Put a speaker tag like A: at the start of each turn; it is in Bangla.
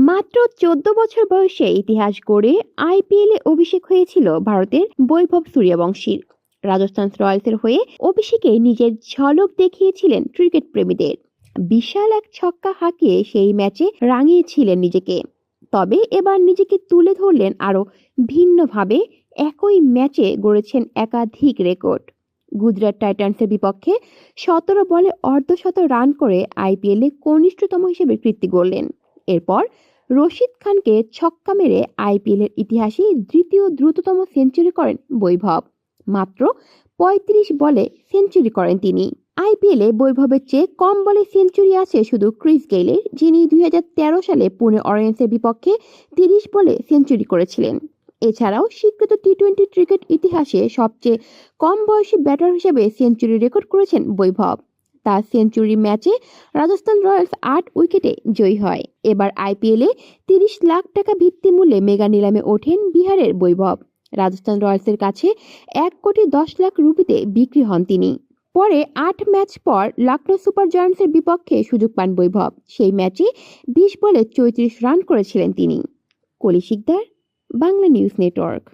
A: মাত্র ১৪ বছর বয়সে ইতিহাস গড়ে আইপিএলে অভিষেক হয়েছিল ভারতের বৈভব সূর্যবংশীর। রাজস্থান রয়্যালসের হয়ে অভিষেকে নিজের ঝলক দেখিয়েছিলেন ক্রিকেট প্রেমীদের। বিশাল এক ছক্কা হাঁকিয়ে সেই ম্যাচে রাঙিয়েছিলেন নিজেকে। তবে এবার নিজেকে তুলে ধরলেন আরও ভিন্নভাবে। একই ম্যাচে গড়েছেন একাধিক রেকর্ড। গুজরাট টাইটান্সের বিপক্ষে ১৭ বলে অর্ধশত রান করে আইপিএলে কনিষ্ঠতম হিসেবে কীর্তি গড়লেন। এরপর রশিদ খানকে ছক্কা মেরে আইপিএলের ইতিহাসে দ্বিতীয় দ্রুততম সেঞ্চুরি করেন বৈভব। মাত্র ৩৫ বলে সেঞ্চুরি করেন তিনি। আইপিএলে বৈভবের চেয়ে কম বলে সেঞ্চুরি আছে শুধু ক্রিস গেইলের, যিনি ২০১৩ সালে পুনে অরিয়েন্সের বিপক্ষে ৩০ বলে সেঞ্চুরি করেছিলেন। এছাড়াও স্বীকৃত টি-২০ ক্রিকেট ইতিহাসে সবচেয়ে কম বয়সী ব্যাটার হিসেবে সেঞ্চুরি রেকর্ড করেছেন বৈভব। তার সেঞ্চুরি ম্যাচে রাজস্থান রয়্যালস ৮ উইকেটে জয়ী হয়। এবার আইপিএলে ৩০ লাখ টাকা ভিত্তিমূল্যে মেগা নিলামে ওঠেন বিহারের বৈভব। রাজস্থান রয়্যালসের কাছে ১,১০,০০,০০০ রুপিতে বিক্রি হন তিনি। পরে ৮ ম্যাচ পর লখনৌ সুপার জায়ান্টসের বিপক্ষে সুযোগ পান বৈভব। সেই ম্যাচে ২০ বলে ৩৪ রান করেছিলেন তিনি। কলি শিকদার, বাংলা নিউজ নেটওয়ার্ক।